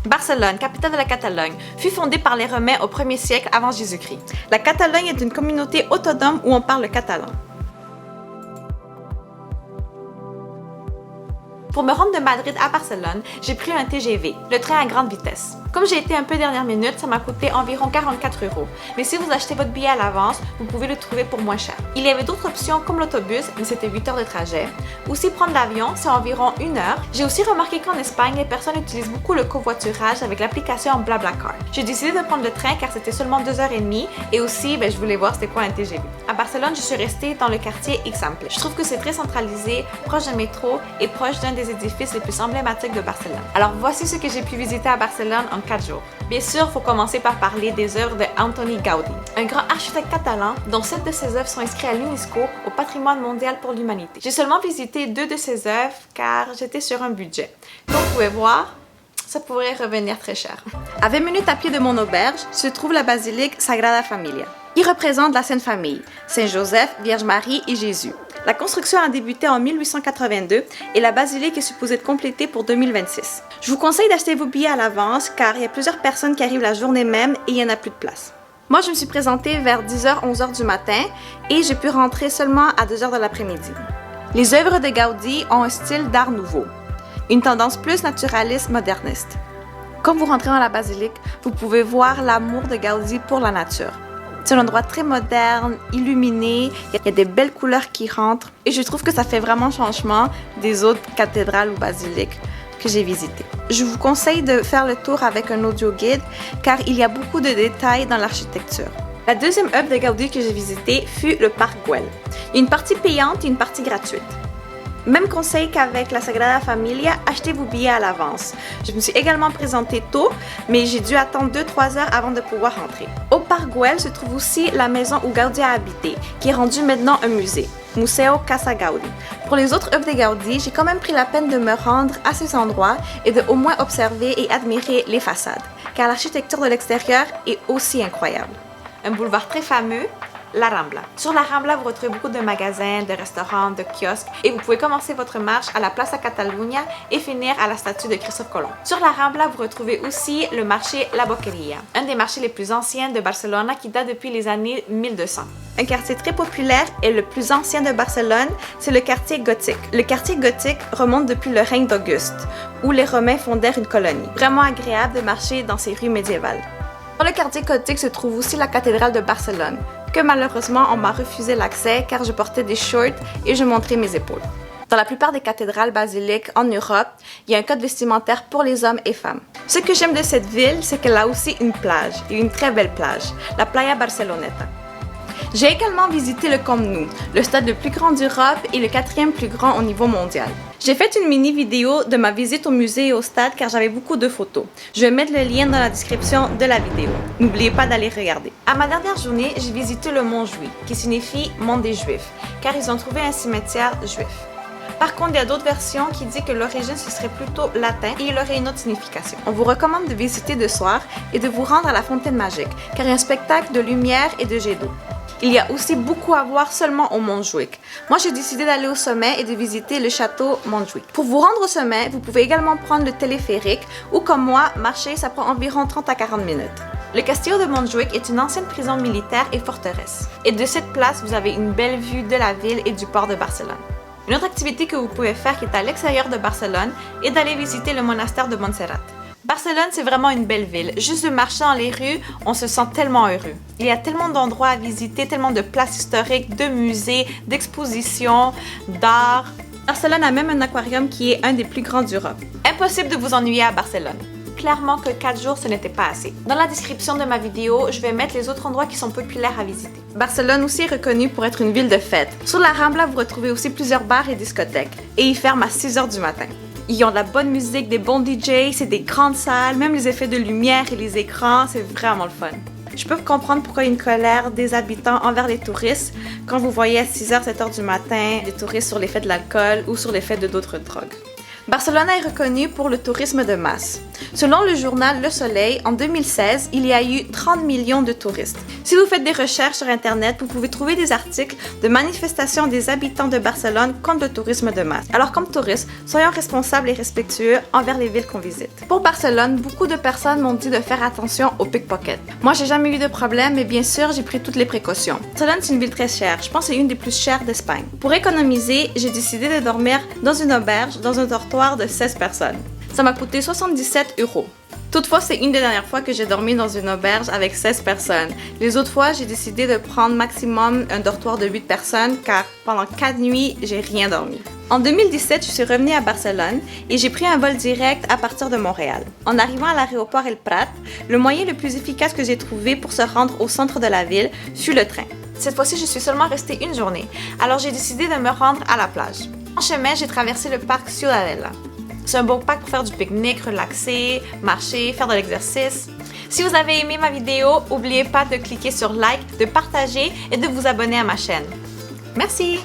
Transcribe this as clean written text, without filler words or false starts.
Barcelone, capitale de la Catalogne, fut fondée par les Romains au 1er siècle avant Jésus-Christ. La Catalogne est une communauté autonome où on parle le catalan. Pour me rendre de Madrid à Barcelone, j'ai pris un TGV, le train à grande vitesse. Comme j'ai été un peu dernière minute, ça m'a coûté environ 44 €. Mais si vous achetez votre billet à l'avance, vous pouvez le trouver pour moins cher. Il y avait d'autres options comme l'autobus, mais c'était 8 heures de trajet. Aussi prendre l'avion, c'est environ 1 heure. J'ai aussi remarqué qu'en Espagne, les personnes utilisent beaucoup le covoiturage avec l'application BlaBlaCar. J'ai décidé de prendre le train car c'était seulement 2h30 et aussi, je voulais voir c'était quoi un TGV. À Barcelone, je suis restée dans le quartier Eixample. Je trouve que c'est très centralisé, proche d'un métro et proche d'un des édifices les plus emblématiques de Barcelone. Alors voici ce que j'ai pu visiter à Barcelone en 4 jours. Bien sûr, il faut commencer par parler des œuvres de Antoni Gaudí, un grand architecte catalan dont 7 de ses œuvres sont inscrites à l'UNESCO au patrimoine mondial pour l'humanité. J'ai seulement visité 2 de ses œuvres car j'étais sur un budget. Comme vous pouvez voir, ça pourrait revenir très cher. À 20 minutes à pied de mon auberge se trouve la basilique Sagrada Familia, qui représente la Sainte Famille, Saint Joseph, Vierge Marie et Jésus. La construction a débuté en 1882 et la basilique est supposée être complétée pour 2026. Je vous conseille d'acheter vos billets à l'avance car il y a plusieurs personnes qui arrivent la journée même et il n'y en a plus de place. Moi, je me suis présentée vers 10h, 11h du matin et j'ai pu rentrer seulement à 2h de l'après-midi. Les œuvres de Gaudí ont un style d'art nouveau, une tendance plus naturaliste moderniste. Quand vous rentrez dans la basilique, vous pouvez voir l'amour de Gaudí pour la nature. C'est un endroit très moderne, illuminé, il y a des belles couleurs qui rentrent et je trouve que ça fait vraiment changement des autres cathédrales ou basiliques que j'ai visitées. Je vous conseille de faire le tour avec un audio guide car il y a beaucoup de détails dans l'architecture. La deuxième œuvre de Gaudí que j'ai visitée fut le Parc Güell. Il y a une partie payante et une partie gratuite. Même conseil qu'avec la Sagrada Familia, achetez vos billets à l'avance. Je me suis également présentée tôt, mais j'ai dû attendre 2-3 heures avant de pouvoir rentrer. Au Parc Güell se trouve aussi la maison où Gaudí a habité, qui est rendue maintenant un musée, Museu Casa Gaudí. Pour les autres œuvres de Gaudí, j'ai quand même pris la peine de me rendre à ces endroits et de au moins observer et admirer les façades, car l'architecture de l'extérieur est aussi incroyable. Un boulevard très fameux, la Rambla. Sur la Rambla, vous retrouvez beaucoup de magasins, de restaurants, de kiosques et vous pouvez commencer votre marche à la Plaça Catalunya et finir à la statue de Christophe Colomb. Sur la Rambla, vous retrouvez aussi le marché La Boqueria, un des marchés les plus anciens de Barcelone qui date depuis les années 1200. Un quartier très populaire et le plus ancien de Barcelone, c'est le quartier gothique. Le quartier gothique remonte depuis le règne d'Auguste, où les Romains fondèrent une colonie. Vraiment agréable de marcher dans ces rues médiévales. Dans le quartier gothique se trouve aussi la cathédrale de Barcelone, que malheureusement on m'a refusé l'accès car je portais des shorts et je montrais mes épaules. Dans la plupart des cathédrales basiliques en Europe, il y a un code vestimentaire pour les hommes et femmes. Ce que j'aime de cette ville, c'est qu'elle a aussi une plage, et une très belle plage, la Playa Barceloneta. J'ai également visité le Camp Nou, le stade le plus grand d'Europe et le 4e plus grand au niveau mondial. J'ai fait une mini vidéo de ma visite au musée et au stade car j'avais beaucoup de photos. Je vais mettre le lien dans la description de la vidéo. N'oubliez pas d'aller regarder. À ma dernière journée, j'ai visité le Mont Juif, qui signifie Mont des Juifs, car ils ont trouvé un cimetière juif. Par contre, il y a d'autres versions qui disent que l'origine ce serait plutôt latin et il aurait une autre signification. On vous recommande de visiter de soir et de vous rendre à la fontaine magique, car il y a un spectacle de lumière et de jets d'eau. Il y a aussi beaucoup à voir seulement au Montjuïc. Moi, j'ai décidé d'aller au sommet et de visiter le château Montjuïc. Pour vous rendre au sommet, vous pouvez également prendre le téléphérique ou comme moi, marcher, ça prend environ 30 à 40 minutes. Le Castillo de Montjuïc est une ancienne prison militaire et forteresse. Et de cette place, vous avez une belle vue de la ville et du port de Barcelone. Une autre activité que vous pouvez faire qui est à l'extérieur de Barcelone est d'aller visiter le monastère de Montserrat. Barcelone, c'est vraiment une belle ville. Juste de marcher dans les rues, on se sent tellement heureux. Il y a tellement d'endroits à visiter, tellement de places historiques, de musées, d'expositions, d'art. Barcelone a même un aquarium qui est un des plus grands d'Europe. Impossible de vous ennuyer à Barcelone. Clairement que 4 jours, ce n'était pas assez. Dans la description de ma vidéo, je vais mettre les autres endroits qui sont populaires à visiter. Barcelone aussi est reconnue pour être une ville de fête. Sur la Rambla, vous retrouvez aussi plusieurs bars et discothèques. Et ils ferment à 6 h du matin. Ils ont de la bonne musique, des bons DJ, c'est des grandes salles, même les effets de lumière et les écrans, c'est vraiment le fun. Je peux comprendre pourquoi il y a une colère des habitants envers les touristes quand vous voyez à 6 h, 7 h du matin des touristes sur l'effet de l'alcool ou sur l'effet de d'autres drogues. Barcelone est reconnue pour le tourisme de masse. Selon le journal Le Soleil, en 2016, il y a eu 30 millions de touristes. Si vous faites des recherches sur Internet, vous pouvez trouver des articles de manifestations des habitants de Barcelone contre le tourisme de masse. Alors comme touristes, soyons responsables et respectueux envers les villes qu'on visite. Pour Barcelone, beaucoup de personnes m'ont dit de faire attention aux pickpockets. Moi, j'ai jamais eu de problème, mais bien sûr, j'ai pris toutes les précautions. Barcelone, c'est une ville très chère. Je pense que c'est une des plus chères d'Espagne. Pour économiser, j'ai décidé de dormir dans une auberge, dans un dortoir de 16 personnes. Ça m'a coûté 77 €. Toutefois, c'est une des dernières fois que j'ai dormi dans une auberge avec 16 personnes. Les autres fois, j'ai décidé de prendre maximum un dortoir de 8 personnes car pendant 4 nuits, j'ai rien dormi. En 2017, je suis revenue à Barcelone et j'ai pris un vol direct à partir de Montréal. En arrivant à l'aéroport El Prat, le moyen le plus efficace que j'ai trouvé pour se rendre au centre de la ville fut le train. Cette fois-ci, je suis seulement restée une journée, alors j'ai décidé de me rendre à la plage. En chemin, j'ai traversé le parc Ciudadela. C'est un beau parc pour faire du pique-nique, relaxer, marcher, faire de l'exercice. Si vous avez aimé ma vidéo, n'oubliez pas de cliquer sur like, de partager et de vous abonner à ma chaîne. Merci!